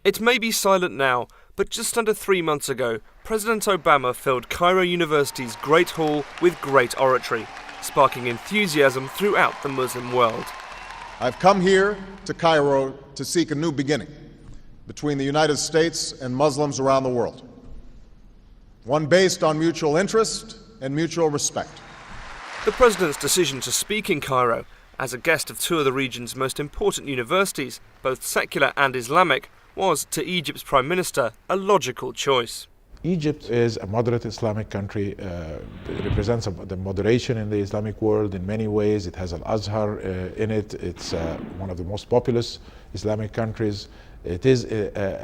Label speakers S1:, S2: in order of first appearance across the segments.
S1: It may be silent now, but just under 3 months ago, President Obama filled Cairo University's Great Hall with great oratory, sparking enthusiasm throughout the Muslim world.
S2: I've come here to Cairo to seek a new beginning between the United States and Muslims around the world, one based on mutual interest and mutual respect.
S1: The president's decision to speak in Cairo, as a guest of two of the region's most important universities, both secular and Islamic, was, to Egypt's Prime Minister, a logical choice.
S3: Egypt is a moderate Islamic country. It represents the moderation in the Islamic world in many ways. It has Al-Azhar in it. It's one of the most populous Islamic countries. It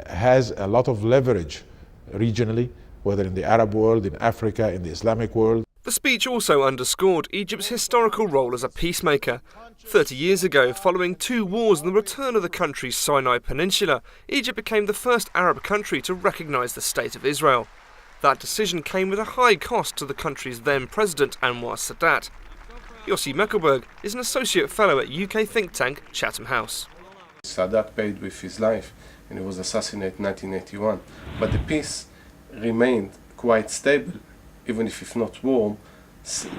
S3: has a lot of leverage regionally, whether in the Arab world, in Africa, in the Islamic world.
S1: The speech also underscored Egypt's historical role as a peacemaker. 30 years ago, following 2 wars and the return of the country's Sinai Peninsula, Egypt became the first Arab country to recognise the State of Israel. That decision came with a high cost to the country's then President Anwar Sadat. Yossi Meckelberg is an associate fellow at UK think tank Chatham House.
S4: Sadat paid with his life and he was assassinated in 1981, but the peace remained quite stable, even if not warm,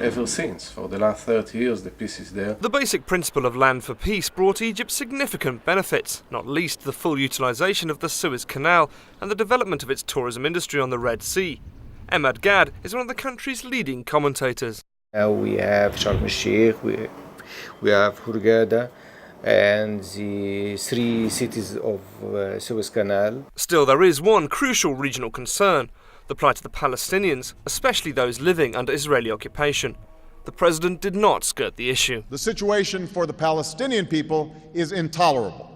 S4: ever since. For the last 30 years the peace is there.
S1: The basic principle of land for peace brought Egypt significant benefits, not least the full utilisation of the Suez Canal and the development of its tourism industry on the Red Sea. Emad Gad is one of the country's leading commentators.
S5: We have Sharm el-Sheikh, we have Hurghada, and the 3 cities of Suez Canal.
S1: Still, there is one crucial regional concern: the plight of the Palestinians, especially those living under Israeli occupation. The president did not skirt the issue.
S2: The situation for the Palestinian people is intolerable,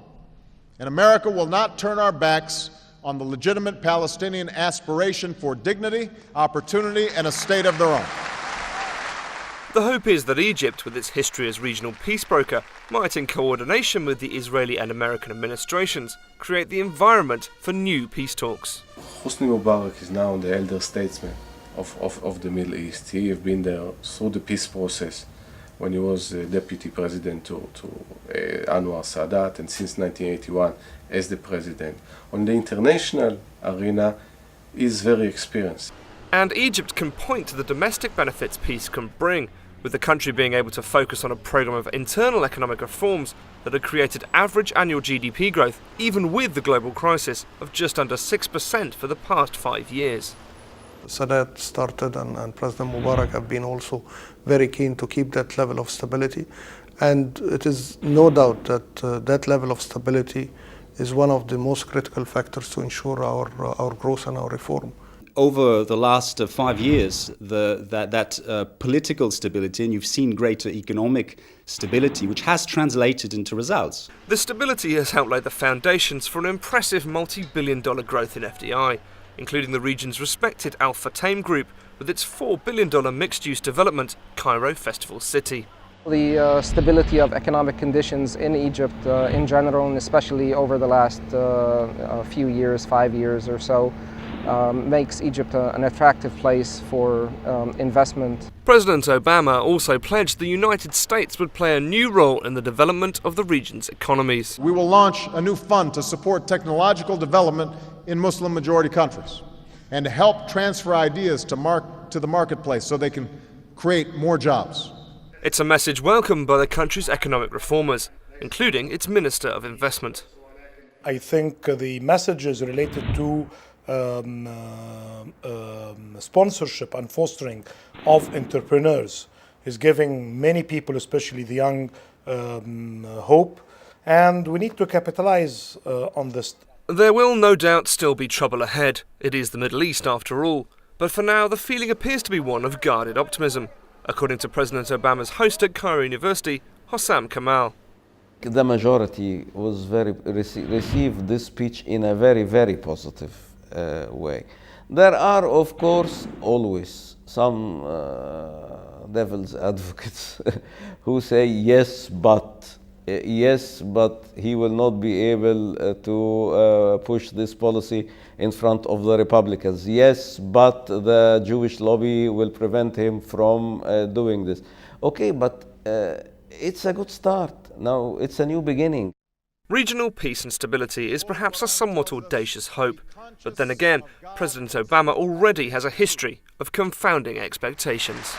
S2: and America will not turn our backs on the legitimate Palestinian aspiration for dignity, opportunity, and a state of their own.
S1: The hope is that Egypt, with its history as regional peace broker, might, in coordination with the Israeli and American administrations, create the environment for new peace talks.
S4: Hosni Mubarak is now the elder statesman of the Middle East. He has been there through the peace process when he was deputy president to Anwar Sadat, and since 1981 as the president. On the international arena, he is very experienced.
S1: And Egypt can point to the domestic benefits peace can bring, with the country being able to focus on a programme of internal economic reforms that had created average annual GDP growth, even with the global crisis, of just under 6% for the past 5 years.
S6: Sadat started and President Mubarak have been also very keen to keep that level of stability. And it is no doubt that that level of stability is one of the most critical factors to ensure our growth and our reform.
S7: Over the last 5 years, that political stability, and you've seen greater economic stability, which has translated into results.
S1: The stability has helped lay the foundations for an impressive multi-billion-dollar growth in FDI, including the region's respected Al Futtaim Group with its $4 billion mixed-use development, Cairo Festival City.
S8: The stability of economic conditions in Egypt in general, and especially over the last few years, 5 years or so, makes Egypt an attractive place for investment.
S1: President Obama also pledged the United States would play a new role in the development of the region's economies.
S2: We will launch a new fund to support technological development in Muslim-majority countries and to help transfer ideas to the marketplace so they can create more jobs.
S1: It's a message welcomed by the country's economic reformers, including its Minister of Investment.
S9: I think the messages related to sponsorship and fostering of entrepreneurs is giving many people, especially the young, hope, and we need to capitalize on this.
S1: There will no doubt still be trouble ahead. It is the Middle East after all. But for now, the feeling appears to be one of guarded optimism, according to President Obama's host at Cairo University, Hossam Kamal.
S10: The majority was received this speech in a very, very positive way. There are, of course, always some devil's advocates who say yes, but he will not be able to push this policy in front of the Republicans. Yes, but the Jewish lobby will prevent him from doing this. Okay, but it's a good start. Now it's a new beginning.
S1: Regional peace and stability is perhaps a somewhat audacious hope, but then again, President Obama already has a history of confounding expectations.